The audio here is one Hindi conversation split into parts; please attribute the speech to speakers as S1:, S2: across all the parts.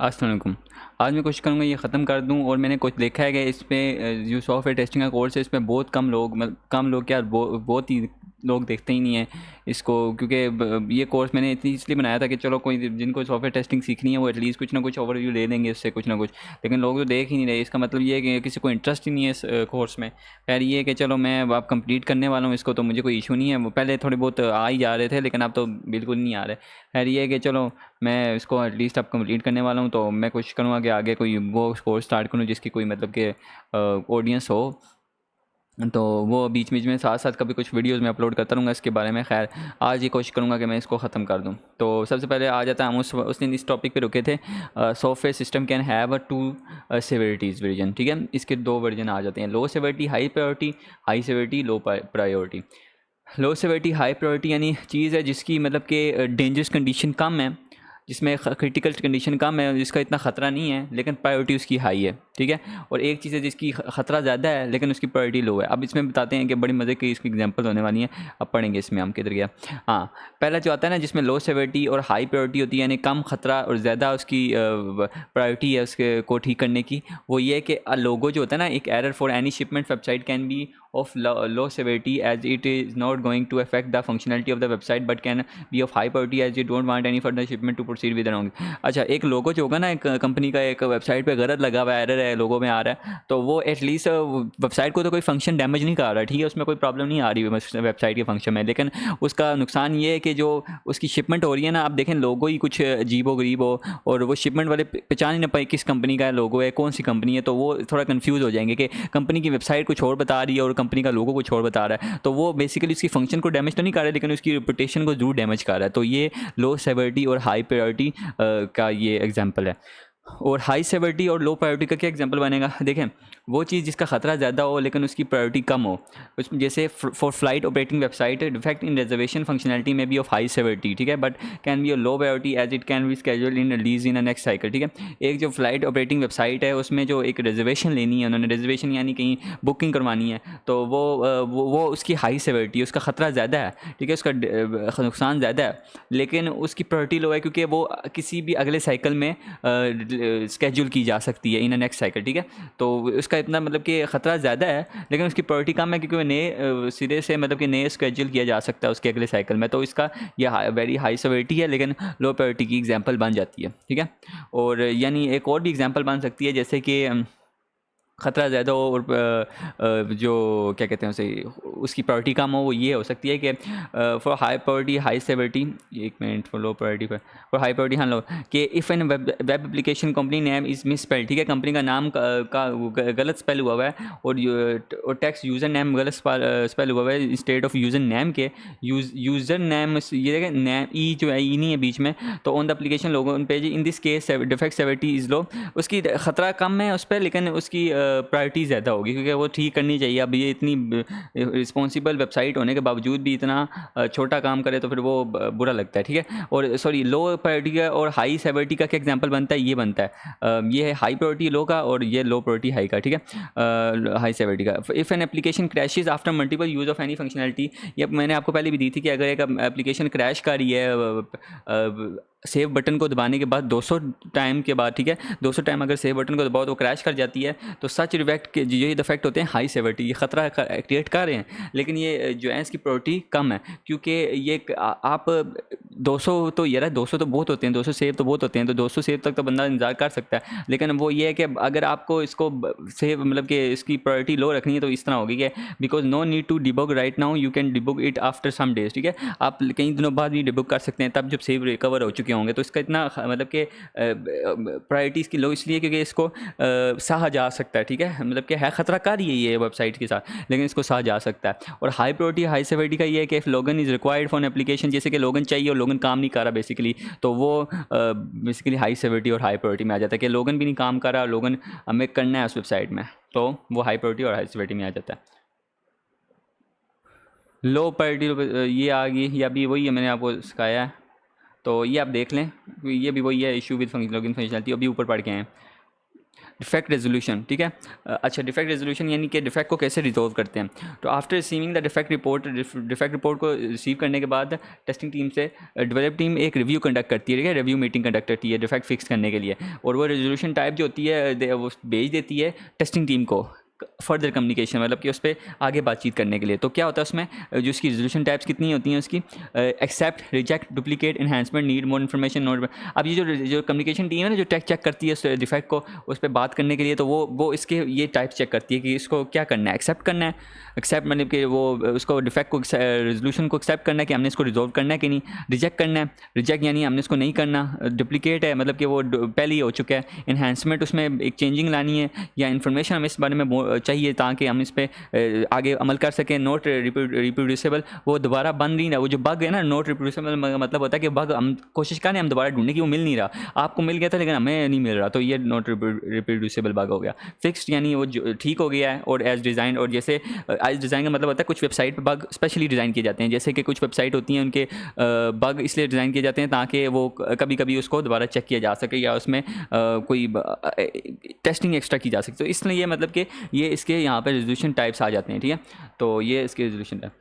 S1: अस्सलाम वालेकुम। आज मैं कोशिश करूँगा ये ख़त्म कर दूँ। और मैंने कुछ देखा है कि इस पे जो सॉफ्टवेयर टेस्टिंग का कोर्स है इसमें बहुत कम लोग कम लोग क्या बहुत ही लोग देखते ही नहीं हैं इसको, क्योंकि ये कोर्स मैंने इसलिए बनाया था कि चलो कोई जिनको सॉफ्टवेयर टेस्टिंग सीखनी है वो एटलीस्ट कुछ ना कुछ ओवरव्यू ले लेंगे इससे कुछ ना कुछ। लेकिन लोग तो देख ही नहीं रहे। इसका मतलब ये है कि किसी को इंटरेस्ट ही नहीं है इस कोर्स में। खैर ये है कि चलो मैं अब कंप्लीट करने वाला हूँ इसको, तो मुझे कोई इशू नहीं है। वो पहले थोड़े बहुत आ ही जा रहे थे लेकिन अब तो बिल्कुल नहीं आ रहे। खैर ये है कि चलो मैं इसको एटलीस्ट अब कंप्लीट करने वाला हूँ, तो मैं कोशिश करूँगा कि आगे कोई वो कोर्स स्टार्ट करूँ जिसकी कोई मतलब कि ऑडियंस हो। तो वो बीच बीच में साथ साथ कभी कुछ वीडियोस में अपलोड करता रहूँगा इसके बारे में। खैर आज ये कोशिश करूँगा कि मैं इसको ख़त्म कर दूँ। तो सबसे पहले आ जाता है, हम उस दिन इस टॉपिक पे रुके थे, software system can have a two severities version. ठीक है, इसके दो वर्जन आ जाते हैं, low severity high priority, high severity low priority. Low severity high priority यानी चीज़ है जिसकी मतलब कि डेंजरस कंडीशन कम है, जिसमें क्रिटिकल कंडीशन कम है, जिसका इतना ख़तरा नहीं है लेकिन प्रायोरिटी उसकी हाई है। ठीक है, और एक चीज़ है जिसकी ख़तरा ज़्यादा है लेकिन उसकी प्रायोरिटी लो है। अब इसमें बताते हैं कि बड़ी मज़े की इसकी एग्जांपल होने वाली है। अब पढ़ेंगे इसमें हम किधर गया। हाँ, पहला जो आता है ना जिसमें लो सेवेरिटी और हाई प्रायोरिटी होती है, यानी कम ख़तरा और ज़्यादा उसकी प्रायोरिटी है उसके को ठीक करने की, वो ये है कि लोगो जो होता है ना, एक error for any shipment website can be of low severity as it is not going to affect the functionality of the website but can be of high priority as you don't want any further shipment to proceed with along। अच्छा, एक लोगो जो होगा ना एक कंपनी का, एक वेबसाइट पे गलत लगा हुआ है, एरर है लोगो में आ रहा है, तो वो एटलीस्ट वेबसाइट को तो कोई फंक्शन डैमेज नहीं कर रहा है। ठीक है, उसमें कोई प्रॉब्लम नहीं आ रही है वेबसाइट के फंक्शन में, लेकिन उसका नुकसान ये है कि जो उसकी शिपमेंट हो रही है ना, आप देखें लोगो ही कुछ अजीबो गरीब हो और वो शिपमेंट वाले पहचान ही ना पाए किस कंपनी का लोगो है, कौन सी कंपनी है, तो वो थोड़ा कन्फ्यूज़ हो जाएंगे कि कंपनी की वेबसाइट कुछ और बता रही है और कंपनी का लोगो कुछ और बता रहा है। तो वो बेसिकली उसकी फंक्शन को डैमेज तो नहीं कर रहा है लेकिन उसकी रिपुटेशन को जरूर डैमेज कर रहा है। तो ये लो सेवेरिटी और हाई प्रायोरिटी का ये एग्जांपल है। और हाई सेवेरिटी और लो प्रायोरिटी का क्या एग्जांपल बनेगा, देखें वो चीज़ जिसका खतरा ज़्यादा हो लेकिन उसकी प्रायोरिटी कम हो, उसमें जैसे for flight operating website defect in reservation functionality में बी ऑफ हाई सेवेरिटी। ठीक है, but can be a low priority as it can be scheduled in release in a next cycle. ठीक है, एक जो फ्लाइट ऑपरेटिंग वेबसाइट है उसमें जो एक रिजर्वेशन लेनी है, उन्होंने रिजर्वेशन यानी कहीं बुकिंग करवानी है, तो वो उसकी हाई सेवेरिटी, उसका ख़तरा ज़्यादा है। ठीक है, उसका नुकसान ज़्यादा है लेकिन उसकी प्रायोरिटी लो है क्योंकि वो किसी भी अगले साइकिल में स्केड्यूल की जा सकती है इन नेक्स्ट साइकिल। ठीक है, तो उसका इतना मतलब कि ख़तरा ज़्यादा है लेकिन उसकी प्रायोरिटी कम है क्योंकि वो नए सिरे से मतलब कि नए स्केड्यूल किया जा सकता है उसके अगले साइकिल में, तो इसका यह वेरी हाई सेवेरिटी है लेकिन लो प्रायोरिटी की एग्जांपल बन जाती है। ठीक है, और यानी एक और भी एग्जांपल बन सकती है जैसे कि ख़तरा ज़्यादा हो और जो क्या कहते हैं उसे, उसकी प्रायोरिटी कम हो, वो ये हो सकती है कि for high priority high severity, एक minute, for low priority for high priority, हाँ लो, कि if an web application company name is misspelled. ठीक है, कंपनी का नाम गलत स्पेल हुआ है और टेक्स्ट यूज़र नेम गलत स्पेल हुआ है इंस्टेड ऑफ यूज़र नेम के, यूज़र नेम ये देखें नेम ई जो है ई नहीं है बीच में, तो on the application logo on page in this case defect severity is low, उसकी ख़तरा कम है उस पर लेकिन उसकी प्रायोरिटी ज़्यादा होगी क्योंकि वो ठीक करनी चाहिए। अब ये इतनी रिस्पॉन्सिबल वेबसाइट होने के बावजूद भी इतना छोटा काम करे तो फिर वो बुरा लगता है। ठीक है, और सॉरी लो प्रायोरिटी का और हाई सेवेरिटी का क्या एग्जांपल बनता है, ये बनता है ये है हाई प्रायोरिटी लो का और ये लो प्रायोरिटी हाई का। ठीक है, हाई सेवेरिटी का, if an application crashes after multiple use of any functionality, ये मैंने आपको पहले भी दी थी कि अगर एक एप्लीकेशन क्रैश कर रही है सेव बटन को दबाने के बाद 200 टाइम के बाद, ठीक है 200 टाइम अगर सेव बटन को दबाओ तो क्रैश कर जाती है, तो सच इफेक्ट के ये इफेक्ट होते हैं हाई सेवेरिटी, ये ख़तरा क्रिएट कर रहे हैं लेकिन ये जो है इसकी प्रायोरिटी कम है क्योंकि ये आप 200 तो ये रहा 200 तो बहुत होते हैं, 200 सेव तो बहुत होते हैं, तो 200 सेव तक तो बंदा इंतजार कर सकता है। लेकिन वो ये है कि अगर आपको इसको सेव मतलब कि इसकी प्रायोरिटी लो रखनी है तो इस तरह होगी कि because no need to debug right now, you can debug it after some days. ठीक है, आप कई दिनों बाद भी डिबग कर सकते हैं तब जब सेव रिकवर हो चुके होंगे, तो इसका इतना मतलब कि प्रायोरिटी इसकी लो इसलिए क्योंकि इसको सहा जा सकता है। ठीक है, मतलब कि है ख़तरा कर रही है ये वेबसाइट के साथ लेकिन इसको सहा जा सकता है। और हाई प्रायोरिटी हाई सेवेरिटी का ये है कि इफ़ लोगन is required for an application, जैसे कि लोगन चाहिए और लोगन काम नहीं कर रहा बेसिकली, तो वो बेसिकली हाई सेवेरिटी और हाई प्रायोरिटी में आ जाता है कि लोगन भी नहीं काम कर रहा, लोगन हमें करना है उस वेबसाइट में, तो वो हाई प्रायोरिटी और हाई सेवेरिटी में आ जाता है। लो प्रायोरिटी ये आ गई, या भी वही है मैंने आपको सिखाया है, तो ये आप देख लें, ये भी वही है इशू विद लॉगिन फंक्शनलिटी, अभी ऊपर पढ़ के हैं। डिफेक्ट रेजोल्यूशन, ठीक है। अच्छा, डिफेक्ट रेजोल्यूशन यानी कि डिफेक्ट को कैसे रिजोल्व करते हैं। तो after receiving the defect report को रिसीव करने के बाद टेस्टिंग टीम से डेवलप टीम एक रिव्यू कंडक्ट करती है, ठीक है, रिव्यू मीटिंग कंडक्ट करती है डिफेक्ट फिक्स करने के लिए, और वो रेजोल्यूशन टाइप जो होती है वो भेज देती है टेस्टिंग टीम को फर्दर कम्युनिकेशन, मतलब कि उस पर आगे बातचीत करने के लिए। तो क्या होता है उसमें, जो उसकी रेजोल्यूशन टाइप्स कितनी होती हैं उसकी, accept, reject, duplicate, enhancement, need more information, note. अब ये जो कम्युनिकेशन टीम है ना, जो चेक करती है उस डिफेक्ट को उस पर बात करने के लिए, तो वो इसके ये टाइप चेक करती है कि इसको क्या करना है, एक्सेप्ट करना है, एक्सेप्ट मतलब कि वो उसको डिफेक्ट को रेजोल्यूशन को एक्सेप्ट करना है कि हमने इसको रिजोल्व करना है कि नहीं, रिजेक्ट करना है, रिजेक्ट यानी हमने इसको नहीं करना, डुप्लीकेट है मतलब कि वो पहले ही हो चुका है, इन्हांसमेंट उसमें एक चेंजिंग लानी है या इन्फॉर्मेशन हमें इस बारे में चाहिए ताकि हम इस पर आगे अमल कर सकें, नोट रिप्रोड्यूसिबल, वो दोबारा बन नहीं रहा, वो जो बग है ना, नोट रिप्रोड्यूसिबल मतलब होता है कि बग हम कोशिश करें हम दोबारा ढूंढने की, वो मिल नहीं रहा, आपको मिल गया था लेकिन हमें नहीं मिल रहा, तो ये नोट रिप्रोड्यूसिबल बग हो गया। फिक्स्ड यानी वो ठीक हो गया है, और एज डिज़ाइन, और जैसे एज डिज़ाइन का मतलब होता है कुछ वेबसाइट पर बग स्पेशली डिज़ाइन किए जाते हैं, जैसे कि कुछ वेबसाइट होती हैं उनके बग इसलिए डिज़ाइन किए जाते हैं ताकि वो कभी कभी उसको दोबारा चेक किया जा सके या उसमें कोई टेस्टिंग एक्स्ट्रा की जा सके, तो इसलिए ये मतलब कि ये इसके यहाँ पे रेजोल्यूशन टाइप्स आ जाते हैं, ठीक है। तो ये इसके रेजोल्यूशन टाइप।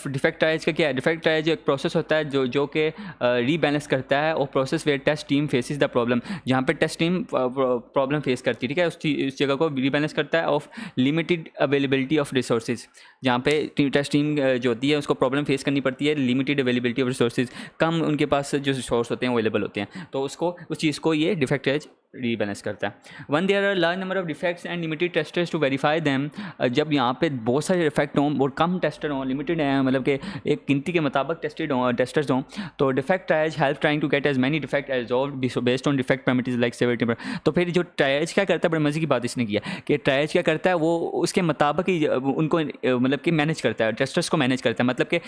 S1: डिफेक्ट ट्रायज का क्या है, डिफेक्ट ट्रायज एक प्रोसेस होता है जो कि रीबैलेंस करता है, और process where test team faces the problem, जहाँ पे टेस्ट टीम प्रॉब्लम फेस करती है, ठीक है, उस जगह को रीबैलेंस करता है of limited availability of resources, जहाँ पे टेस्ट टीम जो होती है उसको प्रॉब्लम फेस करनी पड़ती है, लिमिटेड अवेलेबिलिटी ऑफ रिसोर्सेज, कम उनके पास जो रिसोर्स होते हैं अवेलेबल होते हैं, तो उसको उस चीज़ को ये डिफेक्ट ट्रायज रीबैलेंस करता है। When there are large number of defects and limited testers to verify them, जब यहाँ पे बहुत सारे डिफेक्ट हों और कम टेस्टर हों, लिमिटेड हैं मतलब कि एक गिनती के मुताबिक टेस्टर्स हों, तो defect triage help trying to get as many defect as resolved based on defect parameters like severity पर। तो फिर जो ट्रायज क्या करता है, बड़े मज़े की बात इसने किया कि ट्रायज क्या करता है, वो उसके मुताबिक ही उनको मतलब कि मैनेज करता है, टेस्टर्स को मैनेज करता है, मतलब कि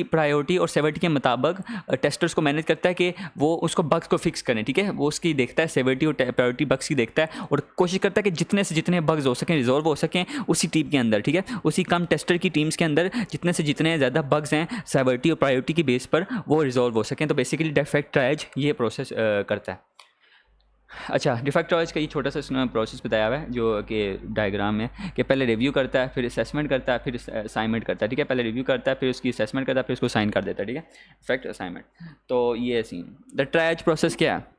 S1: प्रायोरिटी और सेवरिटी के मुताबिक टेस्टर्स को मैनेज करता है कि वो उसको बग्स को फिक्स करें, ठीक है, वो उसकी देखता है सेवरिटी और प्रायोरिटी बग्स की देखता है, और कोशिश करता है कि जितने से जितने बग्स हो सकें रिजॉल्व हो सकें उसी टीम के अंदर, ठीक है, उसी कम टेस्टर की टीम्स के अंदर जितने से जितने ज़्यादा बग्स हैं सेवरिटी और प्रायोरिटी की बेस पर वो रिजॉल्व हो सकें। तो बेसिकली डिफेक्ट ट्रायज ये प्रोसेस करता है। अच्छा, डिफेक्ट ट्रायज का ये छोटा सा इसने प्रोसेस बताया हुआ है जो कि डायग्राम में, कि पहले रिव्यू करता है, फिर असेसमेंट करता है, फिर असाइनमेंट करता है, ठीक है, पहले रिव्यू करता है, फिर उसकी असेसमेंट करता है, फिर उसको साइन कर देता है, ठीक है, डिफेक्ट असाइनमेंट। तो ये सीन द ट्रायज प्रोसेस क्या है,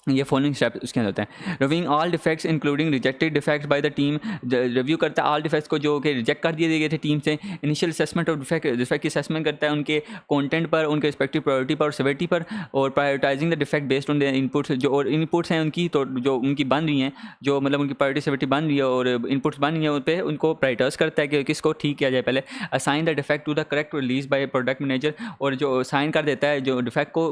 S1: ये फॉलोइंग स्टेप उसके अंदर होते हैं। Reviewing all defects including rejected defects by the team, review करता है ऑल डिफेक्ट्स को जो कि रिजेक्ट कर दिए गए थे टीम से। इनिशियल असेसमेंट ऑफ डिफेक्ट की असेसमेंट करता है उनके कंटेंट पर, उनके रिस्पेक्टिव प्रायोरिटी पर और सेवेरिटी पर, और prioritising the defect based on the inputs, जो और इनपुट्स हैं उनकी, तो जो उनकी बन रही हैं, जो मतलब उनकी प्रायोरिटी सेवेरिटी बन रही है और इनपुट्स बन रही है, उन पर उनको प्रायोरिटाइज करता है कि किसको ठीक किया जाए पहले। Assign the defect to the correct release by product manager, और जो साइन कर देता है जो डिफेक्ट को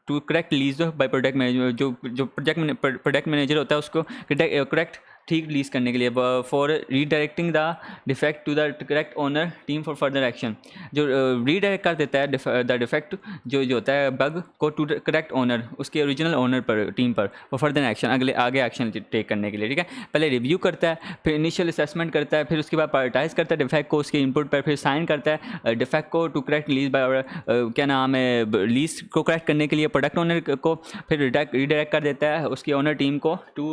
S1: to correct release by product manager, जो प्रोडक्ट मैनेजर होता है उसको करेक्ट ठीक रिलीज़ करने के लिए, for redirecting the defect to the correct owner team for further action, जो रीडायरेक्ट कर देता है द डिफेक्ट जो होता है बग को टू करेक्ट ओनर, उसके ओरिजिनल ओनर पर, टीम पर, फॉर फर्दर एक्शन, आगे एक्शन टेक करने के लिए, ठीक है। पहले रिव्यू करता है, फिर इनिशियल असेसमेंट करता है, फिर उसके बाद प्रायोरिटाइज करता है डिफेक्ट को उसके इनपुट पर, फिर साइन करता है डिफेक्ट को टू करेक्ट रिलीज बाय क्या नाम है रिलीज को करेक्ट करने के लिए प्रोडक्ट ओनर को, फिर रीडायरेक्ट कर देता है उसकी ओनर टीम को to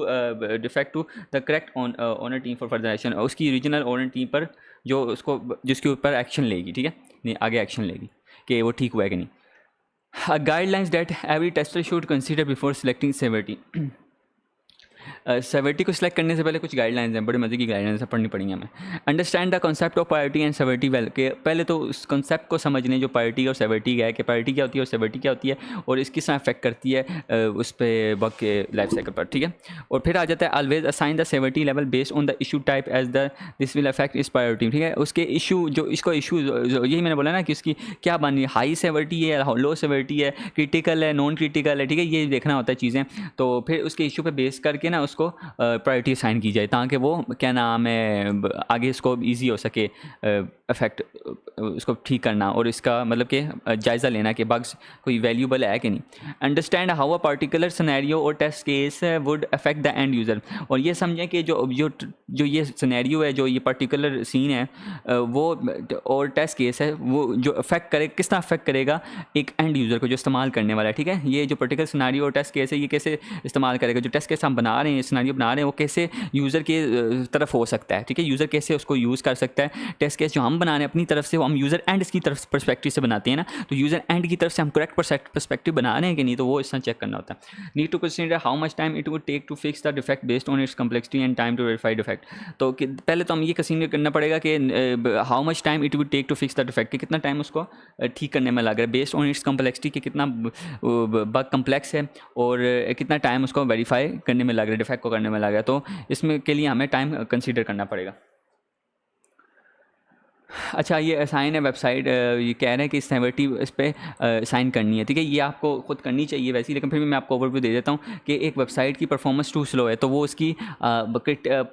S1: defect to the correct owner team for further action, उसकी ओरिजिनल ओनर टीम पर जो उसको जिसके ऊपर एक्शन लेगी, ठीक है, नहीं आगे एक्शन लेगी कि वो ठीक हुआ है कि नहीं। Guidelines that every tester should consider before selecting severity, severity को सिलेक्ट करने से पहले कुछ गाइडलाइंस हैं, बड़े मज़े की गाइडलाइंस पढ़नी पड़ेंगी हमें। Understand the concept of priority and severity well, के पहले तो उस कॉन्सेप्ट को समझ लें जो प्रायोरिटी और सेवेरिटी का है, कि प्रायोरिटी क्या होती है और सेवेरिटी क्या होती है और इसकी तरह अफेक्ट करती है उस पर बग के लाइफ साइकिल पर, ठीक है। और फिर आ जाता है always assign the severity level based on the issue type as the this will affect इस प्रायोरिटी, ठीक है। उसके इशू जो इसको इशू यही मैंने बोला ना कि उसकी क्या बन रही है, हाई सेवेरिटी है, लो सेवेरिटी है, क्रिटिकल है, नॉन क्रिटिकल है, ठीक है, ये देखना होता है चीज़ें। तो फिर उसके इशू पे बेस करके ना उसको प्रायोरिटी असाइन की जाए, ताकि वो क्या नाम है आगे इसको ईजी हो सके इफेक्ट उसको ठीक करना, और इसका मतलब कि जायज़ा लेना कि बग्स कोई वैल्यूबल है कि नहीं। Understand how a particular scenario और test case would affect the end user, और ये समझें कि जो ये सिनेरियो है, जो ये पर्टिकुलर सीन है वो और टेस्ट केस है, वो जो अफेक्ट करे, किस तरह अफेक्ट करेगा एक एंड यूज़र को जो इस्तेमाल करने वाला है। ठीक है, ये जो पर्टिकुलर सिनेरियो और टेस्ट केस है, ये कैसे इस्तेमाल करेगा, जो टेस्ट केस हम बना रहे हैं, सिनेरियो बना रहे हैं, वो कैसे यूज़र के तरफ हो सकता है। ठीक है, यूज़र कैसे उसको यूज़ कर सकता है। टेस्ट केस जो हम बना रहे हैं अपनी तरफ से, वो हम यूज़र एंड की तरफ पर्सपेक्टिव से बनाते हैं ना, तो यूज़र एंड की तरफ से हम करेक्ट पर्सपेक्टिव बना रहे हैं कि नहीं, तो वो इस तरह चेक करना होता है। Need to consider how much time it would take to fix the defect based on its complexity and time to verify defect. तो पहले तो हम ये कंसीडर करना पड़ेगा कि how much time it would take to fix the defect, कि कितना टाइम उसको ठीक करने में लग रहा है, बेस्ड ऑन इट्स कम्प्लेक्सिटी, कि कितना बग कम्प्लेक्स है और कितना टाइम उसको वेरीफाई करने में लग रहा है, डिफेक्ट को करने में लग रहा है। तो इसमें के लिए हमें टाइम कंसीडर करना पड़ेगा। अच्छा, ये असाइन है वेबसाइट, ये कह रहे हैं कि इस सेवर्टी इस पर साइन करनी है। ठीक है, ये आपको खुद करनी चाहिए वैसे ही, लेकिन फिर भी मैं आपको ओवरव्यू दे देता हूँ कि एक वेबसाइट की परफॉर्मेंस टू स्लो है तो वो उसकी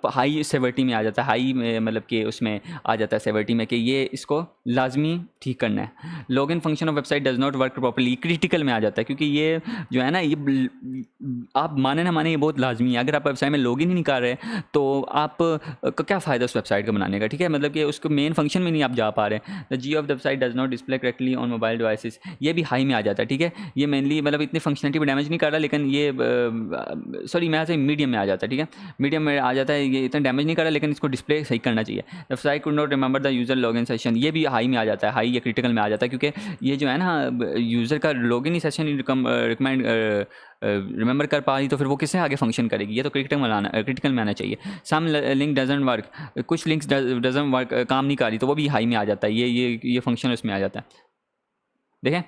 S1: हाई सेवर्टी में आ जाता है, हाई में मतलब कि उसमें आ जाता है सेवर्टी में, कि ये इसको लाजमी ठीक करना है। Login function of website does not work properly, critical में आ जाता है, क्योंकि ये जो है ना, ये आप माने ना माने, ये बहुत लाजमी है। अगर आप वेबसाइट में लॉगिन ही नहीं कर रहे तो आप का क्या फ़ायदा उस वेबसाइट का बनाने का। ठीक है, मतलब कि उसको मेन फंक्शन में नहीं आप जा पा रहे हैं। The G of the website does not display correctly on mobile devices, ये भी हाई में आ जाता है। ठीक है, ये मेनली मतलब इतनी फंक्शनलिटी भी डैमेज नहीं कर रहा, लेकिन ये सॉरी मैं ऐसे मीडियम में आ जाता है। ठीक है, मीडियम में आ जाता है, ये इतना डैमेज नहीं कर रहा, लेकिन इसको डिस्प्ले सही करना चाहिए। The website could not remember the user login session, ये भी हाई में आ जाता है, हाई या क्रिटिकल में आ जाता है, क्योंकि ये जो है ना यूज़र का लॉगिन ही सेशन रिकमेंड रिमेंबर कर पा रही, तो फिर वो किससे आगे फंक्शन करेगी। ये तो क्रिटिकल में आना चाहिए। सम लिंक डजंट वर्क, कुछ लिंक्स डजंट वर्क, काम नहीं कर रही, तो वो भी हाई में आ जाता है, ये फंक्शन उसमें आ जाता है। देखें,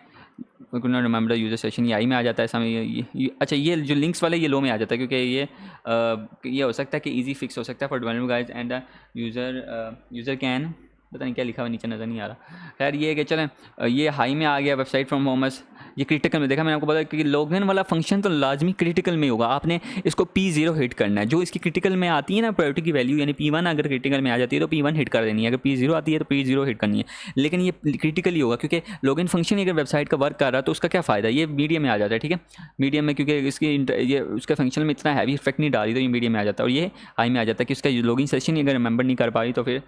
S1: could not remember user session, ये हाई में आ जाता है समय। अच्छा, ये जो लिंक्स वाले ये लो में आ जाता है, क्योंकि ये हो सकता है कि इजी फिक्स हो सकता है for developer guys and the user can, पता नहीं क्या लिखा हुआ नीचे नज़र नहीं आ रहा। खैर ये है कि चलें, ये हाई में आ गया वेबसाइट फ्रॉम होमस, ये क्रिटिकल में। देखा मैंने आपको बताया कि लॉगिन वाला फंक्शन तो लाजमी क्रिटिकल में होगा, आपने इसको P0 हिट करना है। जो इसकी क्रिटिकल में आती है ना प्रायोरिटी की वैल्यू, यानी P1 अगर क्रिटिकल में आ जाती है तो P1 हिट कर देनी है, अगर P0 आती है तो P0 हिट करनी है। लेकिन ये क्रिटिकल ही होगा, क्योंकि लॉगिन फंक्शन अगर वेबसाइट का वर्क कर रहा है तो उसका क्या फ़ायदा, ये मीडियम में आ जाता है। ठीक है, मीडियम में, क्योंकि इसकी ये उसके फंक्शन में इतना हैवी इफेक्ट नहीं डाली, तो ये मीडियम में आ जाता है। और ये हाई में आ जाता है कि उसका लॉगिन सेशन ही अगर रिमेंबर नहीं कर पा रही, तो फिर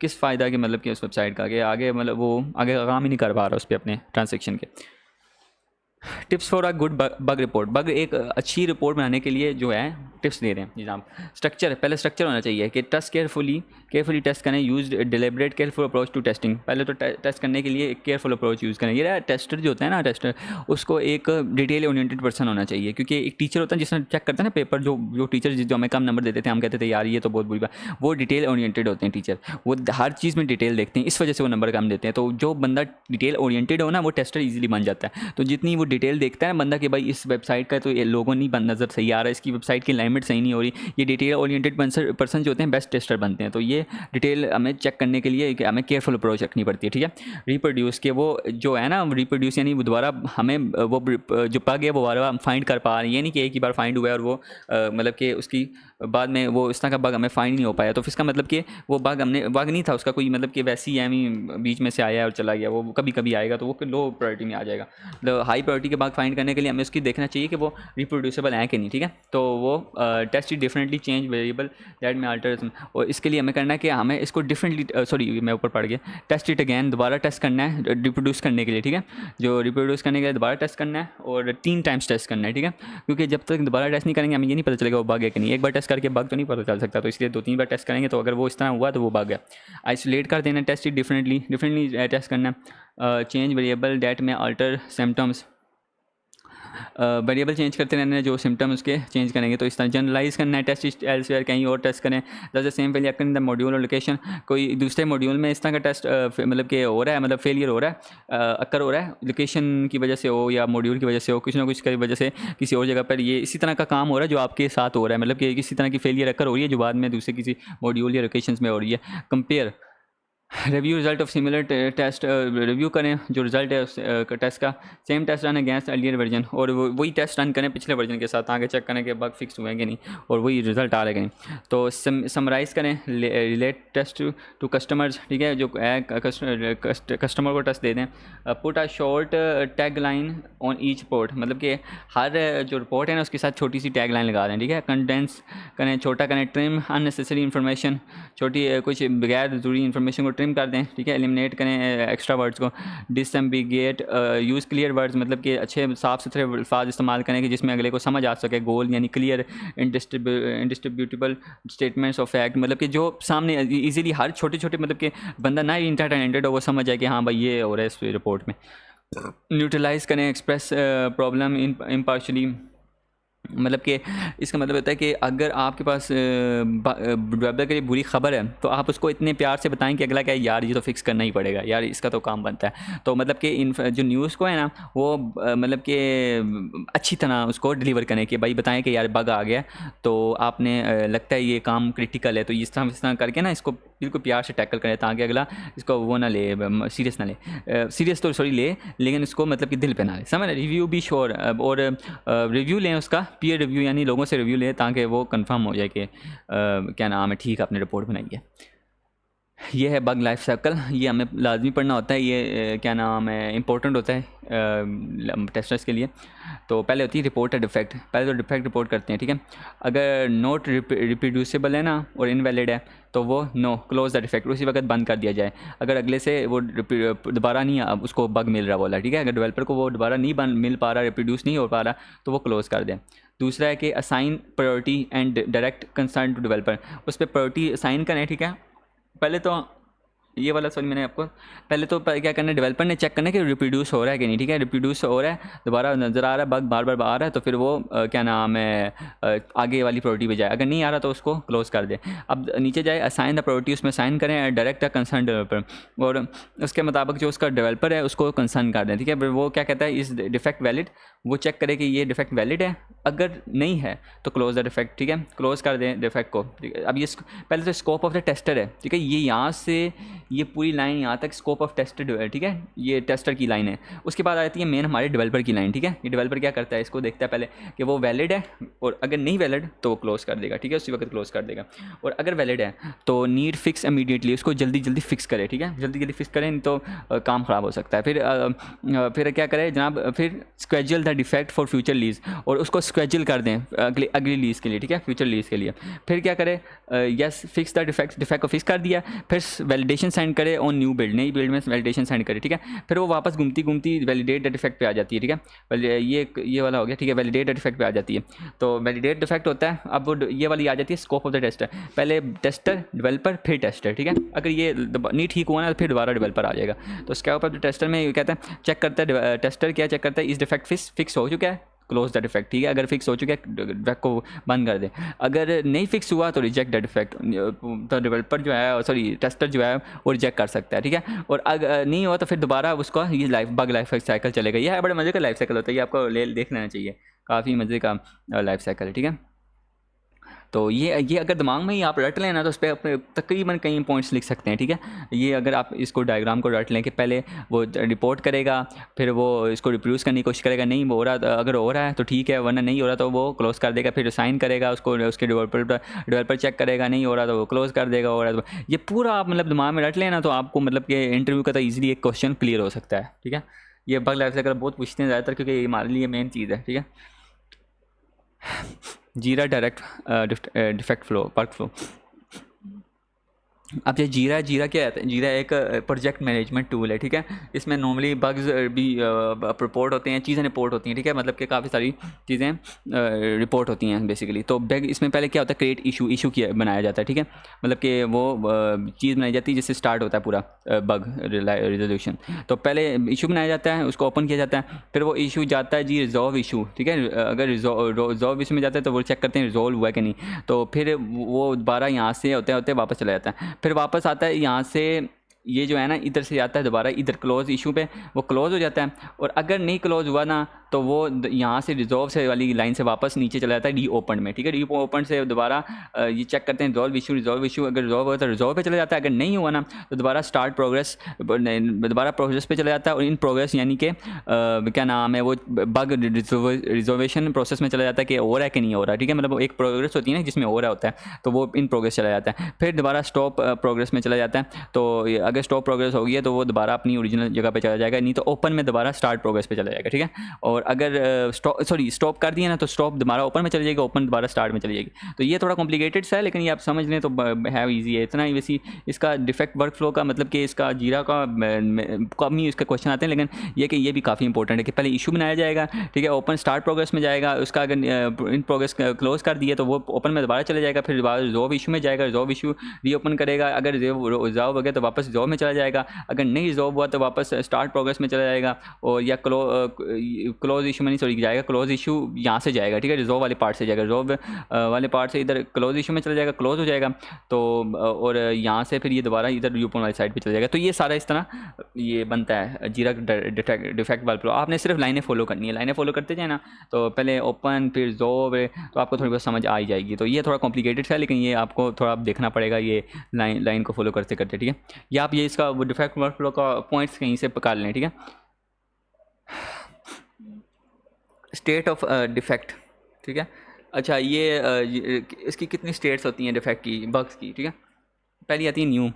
S1: किस फ़ायदा कि मतलब कि उस वेबसाइट का आगे मतलब वो आगे काम ही नहीं कर पा रहा उस पर अपने ट्रांजेक्शन के। Tips for a good bug report, bug एक अच्छी रिपोर्ट बनाने के लिए जो है टिप्स दे रहे हैं जी साहब। स्ट्रक्चर, पहले स्ट्रक्चर होना चाहिए कि टेस्ट केयरफुली टेस्ट करें, use deliberate careful approach to testing. पहले तो टेस्ट करने के लिए एक केयरफुल अप्रोच यूज़ करें। ये टेस्टर जो होता है ना, टेस्टर उसको एक डिटेल ओरिएंटेड पर्सन होना चाहिए, क्योंकि एक टीचर होता है जिसने चेक करता है ना पेपर, जो टीचर जो हमें कम नंबर देते थे, हम कहते थे यार ये तो बहुत बुरी बात, वो डिटेल ओरिएंटेड होते हैं टीचर, वो हर चीज़ में डिटेल देखते हैं, इस वजह से वो नंबर कम देते हैं। तो जो बंदा डिटेल ओरिएंटेड हो ना, वो टेस्टर ईजिली बन जाता है। तो जितनी वो डिटेल देखता है ना बंदा कि भाई इस वेबसाइट का तो ये लोगों नहीं नज़र सही आ रहा है, इसकी वेबसाइट की अलाइनमेंट सही नहीं हो रही, ये डिटेल ओरिएंटेड पर्सन जो होते हैं बेस्ट टेस्टर बनते हैं। तो ये डिटेल हमें चेक करने के लिए हमें केयरफुल अप्रोच रखनी पड़ती है। ठीक है, रिप्रोड्यूस के वो जो है ना, रिप्रोड्यूस यानी दोबारा हमें वो जो बग है वो बार फाइंड कर पा रहे हैं, ये नहीं कि एक ही बार फाइंड हुआ है और वो मतलब कि उसकी बाद में वो इस तरह का बग हमें फाइंड नहीं हो पाया, तो फिर इसका मतलब कि वो बग नहीं था उसका कोई, मतलब कि वैसे ही एमी बीच में से आया और चला गया, वो कभी कभी आएगा तो वो लो प्रायोरिटी में आ जाएगा। मतलब हाई प्रायोरिटी के बग फाइंड करने के लिए हमें उसकी देखना चाहिए कि वो रिप्रोड्यूसेबल है कि नहीं। ठीक है, तो वो test differently change variable that में अल्टर, और इसके लिए हमें करना है कि हमें इसको डिफरेंटली सॉरी मैं ऊपर पड़ गया, टेस्ट इट अगैन, दोबारा टेस्ट करना है रिप्रोड्यूस करने के लिए। ठीक है, जो रिप्रोड्यूस करने के लिए दोबारा टेस्ट करना है और 3 टाइम्स टेस्ट करना है। ठीक है, क्योंकि जब तक दोबारा टेस्ट नहीं करेंगे हमें ये नहीं पता चलेगा वो बग है कि नहीं। एक बार टेस्ट करके बग तो नहीं पता चल सकता, तो इसलिए 2-3 बार टेस्ट करेंगे, तो अगर वो इस तरह हुआ तो वो बग है। आइसोलेट कर देना, टेस्ट इट डिफरेंटली टेस्ट करना, चेंज वेरिएबल दैट में अल्टर सिम्टम्स, वेरिएबल चेंज करते रहने जो सिम्टम उसके चेंज करेंगे। तो इस तरह जनरलाइज करना है, टेस्ट एल्सवेयर कहीं और टेस्ट करें, the same failure in the module और लोकेशन, कोई दूसरे मॉड्यूल में इस तरह का टेस्ट मतलब कि हो रहा है, मतलब फेलियर हो रहा है, अक्कर हो रहा है, लोकेशन की वजह से हो या मॉड्यूल की वजह से हो, कुछ ना कुछ की वजह से किसी और जगह पर ये इसी तरह का काम हो रहा है जो आपके साथ हो रहा है, मतलब कि किसी तरह की फेलियर अक्कर हो रही है जो बाद में दूसरे किसी मॉड्यूल या लोकेशन में हो रही है। Compare review result of similar test, review करें जो रिजल्ट है उस टेस्ट का, same test run against earlier version, और वही टेस्ट रन करें पिछले वर्जन के साथ, आगे चेक करें कि बग फिक्स हुए हैं कि नहीं और वही रिजल्ट आ रहे हैं कि नहीं। तो समराइज़ करें रिलेट टेस्ट टू कस्टमर्स, ठीक है, जो कस्टमर को टेस्ट दे दें। Put a short tag line on each report, मतलब कि हर जो रिपोर्ट है ना उसके साथ छोटी सी टैग लाइन लगा दें, ठीक है। कंडेंस करें, छोटा करें। ट्रिम अननेसेसरी इन्फॉर्मेशन, छोटी कुछ बगैर ज़रूरी इन्फॉर्मेशन को ट्रिम कर दें, ठीक है। एलिमिनेट करें एक्स्ट्रा वर्ड्स को। डिसएम्बिगेट, यूज़ क्लियर वर्ड्स, मतलब कि अच्छे साफ़ सुथरे अल्फाज इस्तेमाल करें कि जिसमें अगले को समझ आ सके। गोल यानी क्लियर इंडिस्ट्रीब्यूटेबल स्टेटमेंट्स ऑफ फैक्ट, मतलब कि जो सामने इजीली हर छोटे छोटे, मतलब कि बंदा ना इंटरटेनेटेड हो वो समझ जाए कि हाँ भाई ये हो रहा है इस रिपोर्ट में। न्यूट्रलाइज़ करें एक्सप्रेस प्रॉब्लम इम्पार्शली, मतलब कि इसका मतलब होता है कि अगर आपके पास डेवलपर के लिए बुरी खबर है तो आप उसको इतने प्यार से बताएं कि अगला क्या है, यार ये तो फिक्स करना ही पड़ेगा, यार इसका तो काम बनता है। तो मतलब कि इन जो न्यूज़ को है ना वो मतलब कि अच्छी तरह उसको डिलीवर करें कि भाई बताएं कि यार बग आ गया, तो आपने लगता है ये काम क्रिटिकल है, तो इस तरह करके ना इसको बिल्कुल प्यार से टैकल करें ताकि अगला इसको वो ना ले, सीरियस ना ले, सीरियस तो सॉरी ले, लेकिन इसको मतलब कि दिल पे ना ले, समझ। रिव्यू भी श्योर, और रिव्यू लें उसका, पीयर रिव्यू यानी लोगों से रिव्यू लें ताकि वो कंफर्म हो जाए कि क्या नाम है, ठीक आपने रिपोर्ट बनाई है। ये है बग लाइफ साइकिल, ये हमें लाजमी पढ़ना होता है, ये क्या नाम है इंपॉर्टेंट होता है टेस्टर्स के लिए। तो पहले होती है रिपोर्ट है डिफेक्ट, पहले तो डिफेक्ट रिपोर्ट करते हैं, ठीक है। अगर नोट रिप्रोड्यूसिबल है ना और इनवैलिड है तो वो नो क्लोज द डिफेक्ट, उसी वक्त बंद कर दिया जाए। अगर अगले से वो दोबारा नहीं उसको बग मिल रहा बोला, ठीक है, अगर डेवलपर को वो दोबारा नहीं मिल पा रहा, रिप्रोड्यूस नहीं हो पा रहा तो वो क्लोज़ कर दें। दूसरा है कि assign priority and direct concern to developer, उस पर प्रायोरिटी असाइन करें, ठीक है। पहले तो ये वाला सॉरी मैंने आपको पहले तो क्या करना है, डेवलपर ने चेक करना है कि रिप्रोड्यूस हो रहा है कि नहीं, ठीक है। रिप्रोड्यूस हो रहा है, दोबारा नज़र आ रहा है, बग बार बार आ रहा है, तो फिर वो क्या नाम है आगे वाली प्रायोरिटी पे जाए। अगर नहीं आ रहा तो उसको क्लोज कर दे। अब नीचे जाए असाइन द प्रायोरिटी, उसमें साइन करें डायरेक्ट कंसर्न डेवलपर, और उसके मुताबिक जो उसका डेवलपर है उसको कंसर्न कर दें, ठीक है। वो क्या कहता है, इस डिफेक्ट वैलिड, वो चेक करे कि ये डिफेक्ट वैलिड है, अगर नहीं है तो क्लोज द डिफेक्ट, ठीक है, क्लोज कर दें डिफेक्ट को, ठीक है। अब ये पहले तो स्कोप ऑफ द टेस्टर है, ठीक है, ये यहाँ से ये पूरी लाइन यहाँ तक स्कोप ऑफ टेस्टेड है, ठीक है, ये टेस्टर की लाइन है। उसके बाद आती है मेन हमारे डेवलपर की लाइन, ठीक है। ये डेवलपर क्या करता है, इसको देखता है पहले कि वो वैलिड है, और अगर नहीं वैलिड तो वो क्लोज कर देगा, ठीक है, उसी वक्त क्लोज कर देगा। और अगर वैलिड है तो नीड फिक्स इमीडिएटली, उसको जल्दी जल्दी फिक्स करे, ठीक है, जल्दी जल्दी फिक्स करें, नहीं तो काम ख़राब हो सकता है। फिर क्या करें जनाब, फिर schedule the defect for future lease, और उसको स्केड्यूल कर दें अगली लीज के लिए, ठीक है, फ्यूचर लीज के लिए। फिर क्या करें, यस फिक्स द डिफेक्ट को फिक्स कर दिया, फिर वैलिडेशन सेंड करे ऑन न्यू बिल्ड, नई बिल्ड में वैलिडेशन सेंड करे, ठीक है। फिर वो वापस घूमती घूमती वैलिडेट द डिफेक्ट पे आ जाती है, ठीक है। ये वाला हो गया, ठीक है, वैलिडेट द डिफेक्ट पे आ जाती है। तो वैलिडेट डिफेक्ट होता है, अब वो ये वाली आ जाती है स्कोप ऑफ द टेस्टर, पहले टेस्टर डेवलपर फिर टेस्टर, ठीक है। अगर ये नहीं ठीक हुआ ना तो फिर दोबारा डेवलपर आ जाएगा। तो स्कोप ऑफ द टेस्टर में ये कहता है, चेक करता है टेस्टर क्या चेक करता है, इस डिफेक्ट फिक्स हो चुका है, क्लोज द डिफेक्ट, ठीक है। अगर फिक्स हो चुका है डिफेक्ट को बंद कर दे, अगर नहीं फिक्स हुआ तो रिजेक्ट द डिफेक्ट, तो डेवलपर जो है सॉरी टेस्टर जो है वो रिजेक्ट कर सकता है, ठीक है। और अगर नहीं हुआ तो फिर दोबारा उसको ये बग लाइफ साइकिल चलेगा। यह है बड़े मज़े का लाइफ साइकिल होता है, ये आपको देख लेना चाहिए, काफ़ी मज़े का लाइफ साइकिल है, ठीक है। तो ये अगर दिमाग में ही आप रट लें ना तो उस पर अपने तकरीबन कई पॉइंट्स लिख सकते हैं, ठीक है। ये अगर आप इसको डायग्राम को रट लें कि पहले वो रिपोर्ट करेगा, फिर वो इसको रिप्रोड्यूस करने की कोशिश करेगा, नहीं हो रहा, अगर हो रहा है तो ठीक है, वरना नहीं हो रहा तो वो क्लोज कर देगा, फिर साइन करेगा उसको, उसके डेवलपर चेक करेगा, नहीं हो रहा तो वो क्लोज कर देगा, हो रहा है तो ये पूरा आप मतलब दिमाग में रट लेना तो आपको मतलब कि इंटरव्यू का तो ईजिली एक क्वेश्चन क्लियर हो सकता है, ठीक है। ये बग लाइफ साइकिल बहुत पूछते हैं ज़्यादातर क्योंकि ये हमारे लिए मेन चीज़ है, ठीक है। जीरा direct defect flow work flow. अब ये जीरा क्या है, जीरा एक प्रोजेक्ट मैनेजमेंट टूल है, ठीक है। इसमें नॉर्मली बग्स भी रिपोर्ट होते हैं, चीज़ें रिपोर्ट होती हैं, ठीक है, मतलब कि काफ़ी सारी चीज़ें रिपोर्ट होती हैं बेसिकली। तो बग इसमें पहले क्या होता है, क्रिएट इशू किया बनाया जाता है, ठीक है, मतलब कि वो चीज़ बनाई जाती है जिससे स्टार्ट होता है पूरा बग रिजोल्यूशन। तो पहले इशू बनाया जाता है, उसको ओपन किया जाता है, फिर वो इशू जाता है जी रिजॉल्व इशू, ठीक है। अगर रिजॉल्व इशू में जाता है तो वो चेक करते हैं रिजॉल्व हुआ कि नहीं, तो फिर वो दोबारा यहाँ से होते होते वापस चला जाता है, फिर वापस आता है यहाँ से, ये जो है ना इधर से आता है दोबारा इधर क्लोज इशू पे, वो क्लोज हो जाता है। और अगर नहीं क्लोज हुआ ना तो वो यहाँ से रिजॉल्व से वाली लाइन से वापस नीचे चला जाता है री ओपन में, ठीक है। री ओपन से दोबारा ये चेक करते हैं रिजॉल्व इशू, अगर रिजॉल्व हुआ तो रिजॉल्व पे चला जाता है, अगर नहीं हुआ ना तो दोबारा स्टार्ट प्रोग्रेस, दोबारा प्रोग्रेस पे चला जाता है। और इन प्रोग्रेस यानी कि क्या नाम है वो बग रिजोल्वेशन प्रोसेस में चला जाता है कि हो रहा है कि नहीं हो रहा, ठीक है। मतलब एक प्रोग्रेस होती है ना जिसमें हो रहा होता है, तो वो इन प्रोग्रेस चला जाता है। फिर दोबारा स्टॉप प्रोग्रेस में चला जाता है, तो अगर स्टॉप प्रोग्रेस हो गई है तो वो दोबारा अपनी ओरिजिनल जगह पे चला जाएगा, नहीं तो ओपन में दोबारा स्टार्ट प्रोग्रेस पे चला जाएगा, ठीक है। और अगर स्टॉप कर दिया ना तो स्टॉप दोबारा ओपन में चली जाएगी, ओपन दोबारा स्टार्ट में चली जाएगी। तो ये थोड़ा कॉम्प्लिकेटेड सा है, लेकिन ये आप समझ लें तो है ईजी है इतना ही। वैसी इसका डिफेक्ट वर्क फ्लो का मतलब कि इसका जीरा का कम ही इसका क्वेश्चन आते हैं, लेकिन ये कि ये भी काफ़ी इंपॉर्टेंट है कि पहले इशू बनाया जाएगा, ठीक है, ओपन स्टार्ट प्रोग्रेस में जाएगा, उसका अगर इन प्रोग्रेस क्लोज कर दिए तो वो ओपन में दोबारा चला जाएगा, फिर दोबारा रिजॉल्व इशू में जाएगा, रिजॉल्व इशू रीओपन करेगा, अगर रिजॉल्व हो गया तो वापस रिजॉल्व में चला जाएगा, अगर नहीं रिजॉल्व हुआ तो वापस स्टार्ट प्रोग्रेस में चला जाएगा, और या क्लोज इशू में नहीं सॉरी जाएगा, क्लोज इशू यहाँ से जाएगा, ठीक है, रिजॉल्व वाले पार्ट से जाएगा, रिजॉल्व वाले पार्ट से इधर क्लोज इशू में चला जाएगा, क्लोज हो जाएगा, तो और यहाँ से फिर ये दोबारा इधर रीओपन वाली साइड पे चला जाएगा। तो ये सारा इस तरह ये बनता है जीरा डिफेक्ट वर्क फ्लो। आपने सिर्फ लाइनें फॉलो करनी है, लाइनें फॉलो करते जाए ना, तो पहले ओपन फिर रिजॉल्व, तो आपको थोड़ी बहुत समझ आ ही जाएगी। तो ये थोड़ा कॉम्प्लिकेटेड है, लेकिन ये आपको थोड़ा देखना पड़ेगा ये लाइन को फॉलो करते करते, ठीक है। या आप ये इसका वो डिफेक्ट वर्क फ्लो का पॉइंट्स कहीं से पकड़ लें, ठीक है। स्टेट ऑफ डिफेक्ट, ठीक है। अच्छा ये इसकी कितनी स्टेट्स होती हैं डिफेक्ट की, बग्स की, ठीक है। पहली आती है new.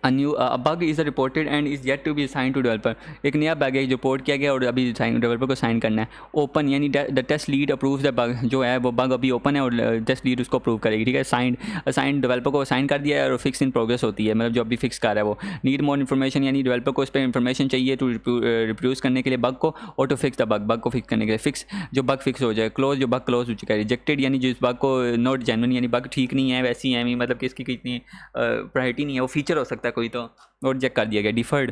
S1: A new bug is reported and is yet to be assigned to developer। एक नया बग है रिपोर्ट किया गया और अभी डेवलपर को साइन करना है। ओपन यानी the test lead approves the bug, जो है वो बग अभी ओपन है और टेस्ट लीड उसको अप्रूव करेगी, ठीक है। साइन डेवलपर को साइन कर दिया है और फिक्स इन प्रोग्रेस होती है, मतलब जो अभी फिक्स कर रहा है वो। नीड मोर इन्फॉर्मेशन यानी डेवलपर को उस पर इन्फॉर्मेशन चाहिए टू रिप्रोड्यूस करने के लिए बग को, और टू फिक्स द बग को फिक्स करने के लिए। फिक्स जो बग फिक्स हो जाए। क्लोज जो बग क्लोज हो चुका है। रिजेक्टेड यानी जिस बग को नॉट जेन्युइन यानी बग ठीक नहीं है वैसी है, मतलब कि इसकी कितनी प्रायोरिटी नहीं है, वो फीचर हो सकता है कोई तो, और रिजेक्ट कर दिया गया। Deferred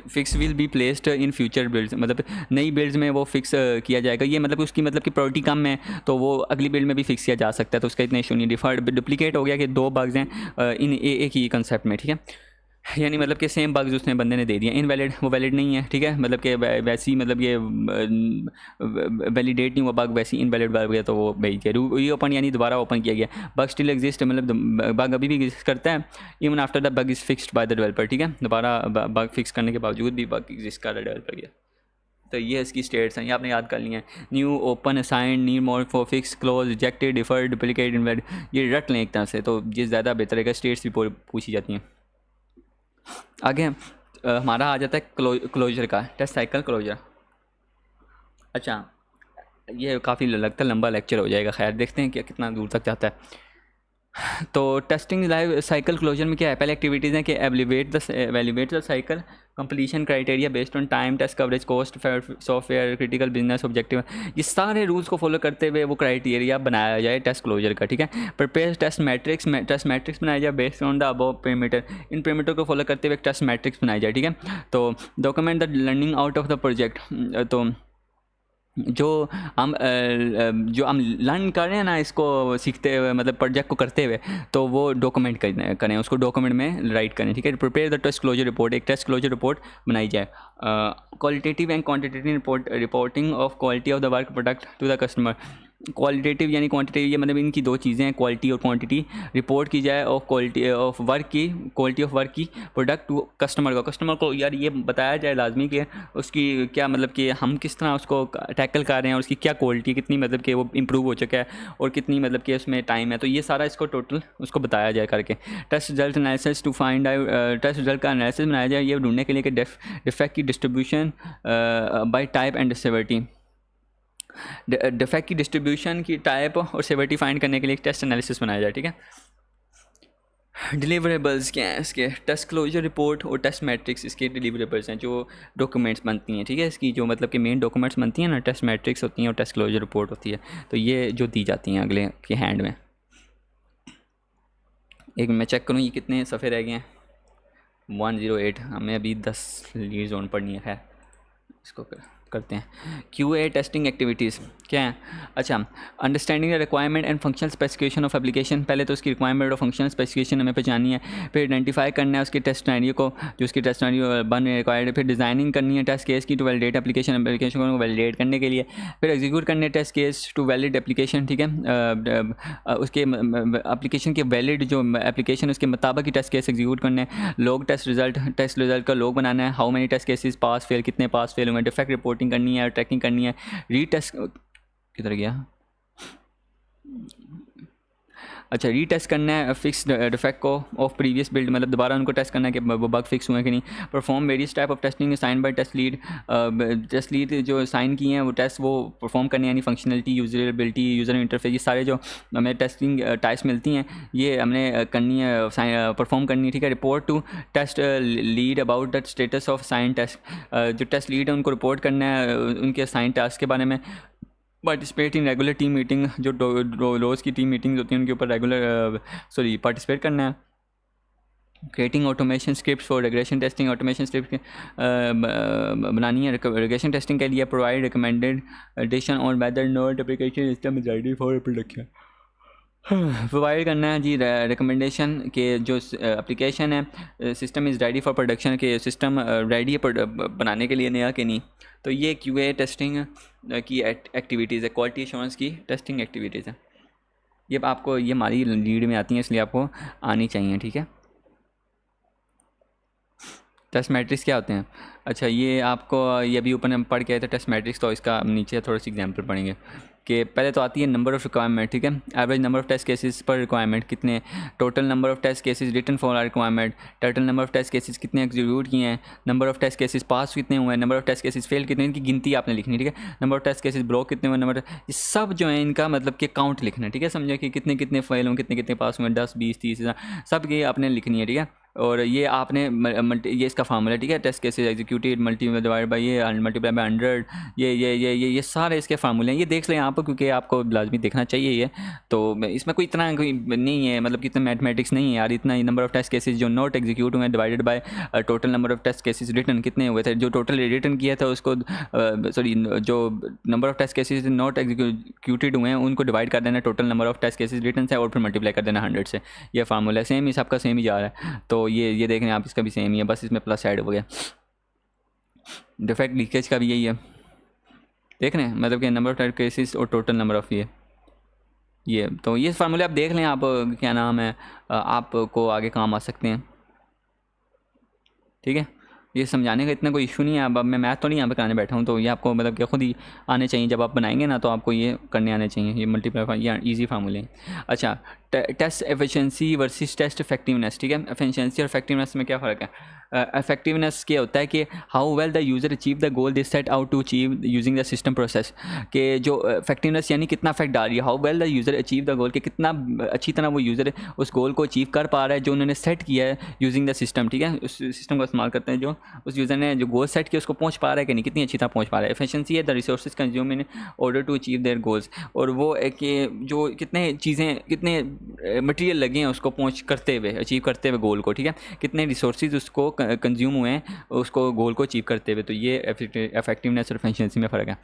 S1: fix will be placed in future builds, मतलब नई बिल्ड्स में वो फिक्स किया जाएगा। ये मतलब उसकी मतलब कि प्रायोरिटी कम है तो वो अगली बिल्ड में भी फिक्स किया जा सकता है, तो उसका इतना इशू नहीं। डिफर्ड डुप्लीकेट हो गया कि दो बग्स हैं इन एक ही कंसेप्ट में, ठीक है, यानी मतलब कि सेम बग्स उसने बंदे ने दे दिया। इनवैलिड वो वैलिड नहीं है, ठीक है, मतलब कि वैसी मतलब ये वैलिडेट नहीं हुआ बग, वैसी इनवैलिड बग गया तो वो भेज दिया। रीओपन यानी दोबारा ओपन किया गया। बग स्टिल एग्जिस्ट, मतलब बग अभी भी एग्जिस्ट करता है even after the bug is fixed by the developer, ठीक है, दोबारा बग फिक्स करने के बावजूद भी बग एग्जिस्ट कर रहा है डेवलपर किया। तो ये इसकी स्टेट्स हैं, ये आपने याद कर ली हैं। New, open, assign, need more for fix, close, rejected, deferred, duplicate, invalid, ये रट लें एक तरह से, तो ये ज़्यादा बेहतर है। स्टेट्स भी पूछी जाती हैं। आगे हमारा आ जाता है क्लोजर का, टेस्ट साइकिल क्लोजर। अच्छा ये काफ़ी लगता है लंबा लेक्चर हो जाएगा, खैर देखते हैं कि कितना दूर तक जाता है। तो टेस्टिंग लाइव साइकिल क्लोजर में क्या है, पहले एक्टिविटीज़ हैं कि evaluate the cycle completion criteria based on time, test coverage, cost, software, critical business objective. ये सारे रूल्स को फॉलो करते हुए वो क्राइटेरिया बनाया जाए टेस्ट क्लोजर का, ठीक है। प्रिपेयर टेस्ट मैट्रिक्स बनाया जाए based on the above parameter, in parameter को फॉलो करते हुए एक टेस्ट मैट्रिक्स बनाया जाए, ठीक है। तो document the learning out of the project, तो जो हम लर्न कर रहे हैं ना इसको सीखते हुए, मतलब प्रोजेक्ट को करते हुए, तो वो डॉक्यूमेंट करें उसको डॉक्यूमेंट में राइट करें, ठीक है। Prepare the test closure report, एक टेस्ट क्लोजर रिपोर्ट बनाई जाए। Qualitative and quantitative reporting of quality of the work product to the customer. Qualitative यानी क्वांटिटेटिव, ये मतलब इनकी दो चीज़ें हैं, क्वालिटी और क्वांटिटी। रिपोर्ट की जाए ऑफ क्वालिटी ऑफ वर्क की, क्वालिटी ऑफ वर्क की प्रोडक्ट टू कस्टमर को यार ये बताया जाए लाजमी कि उसकी क्या मतलब कि हम किस तरह उसको टैकल कर रहे हैं और उसकी क्या क्वालिटी कितनी मतलब कि वो इम्प्रूव हो चुका है और कितनी मतलब कि उसमें टाइम है, तो ये सारा इसको टोटल उसको बताया जाए करके। Test result analysis to find out, test result का एनालिसिस बनाया जाए ये ढूंढने के लिए कि डिफेक्ट की distribution by type and severity, defect की डिस्ट्रीब्यूशन की टाइप और सेवरिटी फाइंड करने के लिए एक टेस्ट एनालिसिस बनाया जाए, ठीक है। डिलीवरेबल्स क्या हैं इसके, टेस्ट क्लोजर रिपोर्ट और टेस्ट मैट्रिक्स इसके डिलीवरेबल्स हैं, जो डॉक्यूमेंट्स बनती हैं, ठीक है। इसकी जो मतलब कि मेन डॉक्यूमेंट्स बनती हैं ना, टेस्ट मैट्रिक्स होती हैं और टेस्ट क्लोजर रिपोर्ट होती है, तो ये जो दी जाती हैं अगले के हैंड में। एक मैं चेक करूँ ये कितने सफ़े रह गए हैं, 108, हमें अभी 10 लीड जोन पढ़नी है, खैर इसको करते हैं। QA टेस्टिंग एक्टिविटीज़, क्या है? अच्छा, understanding the requirement and functional specification of application. पहले तो उसकी रिक्वायरमेंट और फंक्शनल स्पेसिफिकेशन हमें पहचानी है, फिर आइडेंटिफाई करना है उसकी टेस्ट सिनेरियो को, जो उसकी टेस्ट सिनेरियो बन रिक्वायर्ड है, फिर डिज़ाइनिंग करनी है टेस्ट केस की टू वैलिडेट एप्लीकेशन को वैलिडेट करने के लिए, फिर एग्जीक्यूट करने test case to valid application, ठीक है, उसके एप्लीकेशन के वैलिड जो एप्लीकेशन उसके मुताबिक ही टेस्ट केस एग्जीक्यूट करने हैं, लॉग टेस्ट रिजल्ट का लॉग बनाना है, how many test cases pass fail, कितने पास फेल हुए, डिफेक्ट रिपोर्टिंग करनी है, ट्रैकिंग करनी है, रीटेस्ट किधर गया, अच्छा रीटेस्ट करना है फिक्स डिफेक्ट को ऑफ प्रीवियस बिल्ड, मतलब दोबारा उनको टेस्ट करना है कि वो बग फिक्स हुए कि नहीं, perform various type of testing sign by test lead जो साइन किए हैं वो टेस्ट वो परफॉर्म करने, यानी फंक्शनलिटी, यूजरेबिलिटी, यूज़र इंटरफेस, ये सारे जो हमें टेस्टिंग टाइप्स मिलती हैं ये हमने करनी है, परफॉर्म करनी है, ठीक है। Report to test lead about the status of sign test, जो टेस्ट लीड है उनको रिपोर्ट करना है उनके साइन टास्क के बारे में। Participate in regular team meeting, जो रोज़ की टीम मीटिंग्स होती हैं उनके ऊपर पार्टिसिपेट करना है। Creating automation script for regression testing, automation script बनानी है रिग्रेशन टेस्टिंग के लिए। Provide recommended addition on whether not application system is ready for production, provide करना है जी रिकमेंडेशन के जो एप्लीकेशन है system is ready for production, के सिस्टम रेडी है बनाने के लिए नया कि नहीं। तो ये QA टेस्टिंग की एक्टिविटीज़ है, क्वालिटी एश्योरेंस की टेस्टिंग एक्टिविटीज़ है। ये आपको ये हमारी लीड में आती हैं इसलिए आपको आनी चाहिए, ठीक है। टेस्ट मैट्रिक्स क्या होते हैं? अच्छा ये आपको ये भी ऊपर हम पढ़ के आए थे टेस्ट मैट्रिक्स, तो इसका नीचे थोड़ा सी एग्जांपल पढ़ेंगे कि पहले तो आती है नंबर ऑफ़ रिक्वायरमेंट, ठीक है, average number of test cases per requirement कितने, total number of test cases written for are requirement, total number of test cases कितने एग्जीक्यूट किए हैं, number of test cases pass कितने हुए हैं, number of test cases fail कितने, इनकी गिनती आपने लिखनी है, ठीक है। Number of test cases block कितने हुए, ये सब जो है इनका मतलब कि काउंट लिखना है, ठीक है, समझो कि कितने कितने फेल हुए, कितने कितने पास हुए, 10 20 30 सब ये आपने लिखनी है, ठीक है। और ये आपने ये इसका फार्मूला, ठीक है, test cases executed multi divide by ये मल्टीप्लाई बाई 100, ये सारे इसके फार्मूले हैं, ये देख लें आप क्योंकि आपको लाजमी देखना चाहिए ये। तो इसमें कोई इतना कोई नहीं है, मतलब कि इतना मैथमेटिक्स नहीं है यार, इतना ही नंबर ऑफ टेस्ट केसेस जो नॉट एग्जीक्यूट हुए divided by total number of test cases written कितने हुए थे, जो टोटल रिटर्न किया था उसको जो number of test cases not executed हुए हैं उनको डिवाइड कर देना total number of test cases written से और फिर मल्टीप्लाई कर देना 100 से। ये फार्मूला सेम ही सबका सेम ही जा रहा है, तो ये देख रहे हैं आप, इसका भी सेम ही है, बस इसमें प्लस ऐड हो गया। डिफेक्ट लीकेज का भी यही है, देख रहे हैं, मतलब कि नंबर ऑफ टेस्ट केसेस और टोटल नंबर ऑफ ये तो ये फार्मूले आप देख लें, आप क्या नाम है आपको आगे काम आ सकते हैं, ठीक है। ये समझाने का इतना कोई इशू नहीं है, अब मैं मैथ तो नहीं यहाँ पे कराने बैठा हूँ, तो ये आपको मतलब कि खुद ही आने चाहिए, जब आप बनाएंगे ना तो आपको ये करने आने चाहिए, ये मल्टीप्लाई ये ईजी फार्मूले हैं। अच्छा test efficiency versus test effectiveness, ठीक है, एफिशिएंसी और इफेक्टिवनेस में क्या फ़र्क है? इफेक्टिवनेस क्या होता है कि how well the user achieve the goal this set out to achieve using the system process, के जो इफेक्टिवनेस यानी कितना इफेक्ट डाल रही है, how well the user achieve the goal, के कितना अच्छी तरह वो यूज़र उस गोल को अचीव कर पा रहा है जो उन्होंने सेट किया है यूजिंग द सिस्टम, ठीक है, उस सिस्टम का इस्तेमाल करते हैं, जो उस यूज़र ने जो गोल सेट किया उसको पहुँच पा रहा है कि नहीं, कितनी अच्छी तरह पहुँच पा रहा है। एफिशिएंसी है the resources consume in order to achieve their goals, और वो कि जो कितने चीज़ें कितने मटेरियल लगे हैं उसको पहुँच करते हुए अचीव करते हुए गोल को, ठीक है, कितने रिसोर्सेज उसको कंज्यूम हुए हैं उसको गोल को अचीव करते हुए, तो ये इफेक्टिवनेस और एफिशिएंसी में फ़र्क है।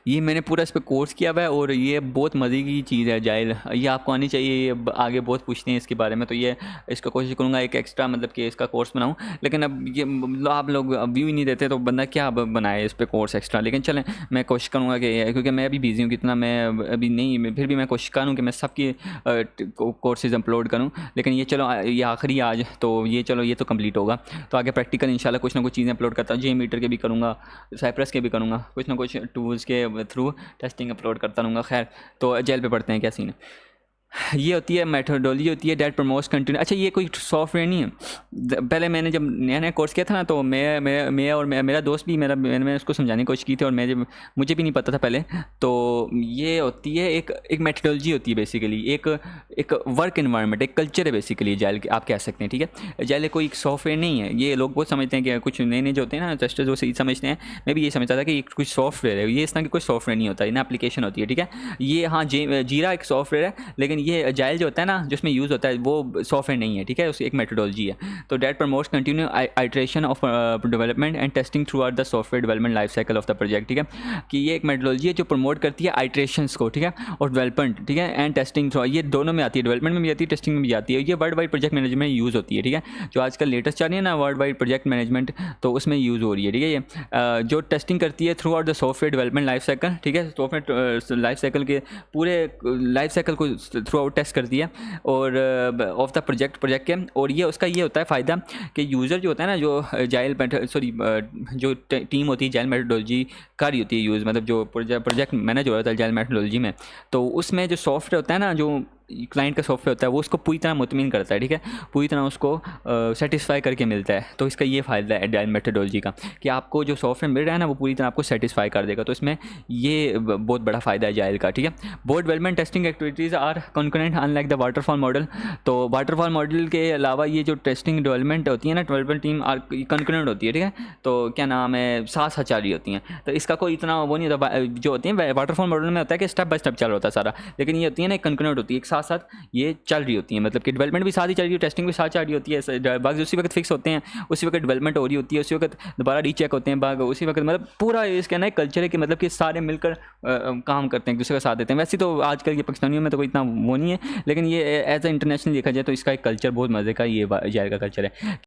S1: ये मैंने पूरा इस पर कोर्स किया हुआ है और ये बहुत मज़े की चीज़ है जाइल, ये आपको आनी चाहिए, ये आगे बहुत पूछते हैं इसके बारे में, तो ये इसका कोशिश करूँगा एक एक्स्ट्रा मतलब कि इसका कोर्स बनाऊँ, लेकिन अब ये आप लोग व्यू ही नहीं देते तो बंदा क्या अब बनाए इस पर कोर्स एक्स्ट्रा, लेकिन चलें मैं कोशिश करूँगा कि क्योंकि मैं अभी बिज़ी हूँ कितना, मैं अभी नहीं, फिर भी मैं कोशिश करूँ कि मैं सबकी कोर्सेज़ अपलोड करूँ, लेकिन ये चलो ये आखिरी आज तो ये चलो ये तो कम्प्लीट होगा, तो आगे प्रैक्टिकल इंशाल्लाह कुछ ना कुछ चीज़ें अपलोड करता हूँ, JMeter के भी करूँगा, साइप्रस के भी करूँगा, कुछ ना कुछ टूल्स के थ्रू टेस्टिंग अपलोड करता रहूँगा। खैर तो जेल पे पढ़ते हैं क्या सीन है। ये होती है मेथोडोलॉजी होती है डेट प्रमोट्स कंटिन्यू। अच्छा ये कोई सॉफ्टवेयर नहीं है, पहले मैंने जब नया नया कोर्स किया था ना तो मैं और मेरा दोस्त भी मैंने उसको समझाने की कोशिश की थी और मुझे भी नहीं पता था पहले, तो ये होती है एक मेथोडोलॉजी होती है बेसिकली, एक वर्क इन्वायरमेंट, एक कल्चर है बेसिकली जाइल आप कह सकते हैं, ठीक है। जाइल कोई सॉफ्टवेयर नहीं है, ये लोग बहुत समझते हैं कि कुछ नए नए जो होते हैं ना टेस्टर जो सही समझते हैं, मैं भी ये समझता था कि कुछ सॉफ्टवेयर है, ये इस तरह की कोई सॉफ्टवेयर नहीं होता, ये एप्लीकेशन होती है, ठीक है। ये हाँ जीरा एक सॉफ्टवेयर है, लेकिन ये अजाइल जो होता है ना, जो इसमें यूज़ होता है वो सॉफ्टवेयर नहीं है, ठीक है, उसकी एक मेथोडोलॉजी है। तो that promotes continue iteration of development and testing throughout the software development life cycle of the project, ठीक है, कि ये एक मेथोडोलॉजी है जो प्रमोट करती है आइट्रेशंस को, ठीक है, और डेवलपमेंट, ठीक है, एंड टेस्टिंग थ्रू, ये दोनों में आती है, डेवलपमेंट में भी आती है, टेस्टिंग में भी आती है। ये वर्ल्ड वाइड प्रोजेक्ट मैनेजमेंट में यूज़ होती है, ठीक है, जो आजकल लेटेस्ट चल रही है ना वर्ल्ड वाइड प्रोजेक्ट मैनेजमेंट, तो उसमें यूज़ हो रही है, ठीक है। ये जो टेस्टिंग करती है through out the software development life cycle, ठीक है, सॉफ्टवेयर लाइफ साइकिल के पूरे लाइफ साइकिल को थ्रू आउट टेस्ट करती है और ऑफ द प्रोजेक्ट के, और ये उसका ये होता है फ़ायदा कि यूज़र जो होता है ना, जो जाइल जो टीम होती है जाइल मेथोडोलॉजी कर रही होती है यूज़, मतलब जो प्रोजेक्ट मैनेज हो रहा है जाइल मेथोडोलॉजी में, तो उसमें जो सॉफ्टवेयर होता है ना, जो क्लाइंट का सॉफ्टवेयर होता है, वो उसको पूरी तरह मुतमिन करता है, ठीक है, पूरी तरह उसको सेटिस्फाई करके मिलता है। तो इसका ये फ़ायदा है एजाइल मेथोडोलॉजी का, कि आपको जो सॉफ्टवेयर मिल रहा है ना वो पूरी तरह आपको सेटिस्फाई कर देगा। तो इसमें ये बहुत बड़ा फ़ायदा है एजाइल का, ठीक है। Both development testing activities are concurrent unlike the waterfall model. तो वाटरफॉल मॉडल के अलावा ये जो टेस्टिंग डेवलपमेंट होती है ना, डेवलपमेंट टीम आर कंकरेंट होती है, ठीक है, तो क्या नाम है, साथ साथ जारी होती हैं। तो इसका कोई इतना वो नहीं होता, जो होती है वाटरफॉल मॉडल में होता है कि स्टेप बाय स्टेप चल रहा होता है सारा, लेकिन ये होती है ना कंकरेंट होती है, एक साथ साथ ये चल रही होती है, मतलब कि डेवलपमेंट भी साथ ही चल रही है, टेस्टिंग भी साथ चल रही होती है, बग्स उसी वक्त फिक्स होते हैं, उसी वक्त डेवलपमेंट हो रही होती है, उसी वक्त दोबारा रीचेक होते हैं बग उसी वक्त, मतलब पूरा इसका ना एक कल्चर है कि मतलब कि सारे मिलकर काम करते हैं, एक दूसरे का साथ देते हैं। वैसे तो आजकल के पाकिस्तानियों में तो कोई इतना वो नहीं है, लेकिन ये एज ए इंटरनेशनल देखा जाए तो इसका एक कल्चर बहुत मज़े का ये जाएगा कल्चर है।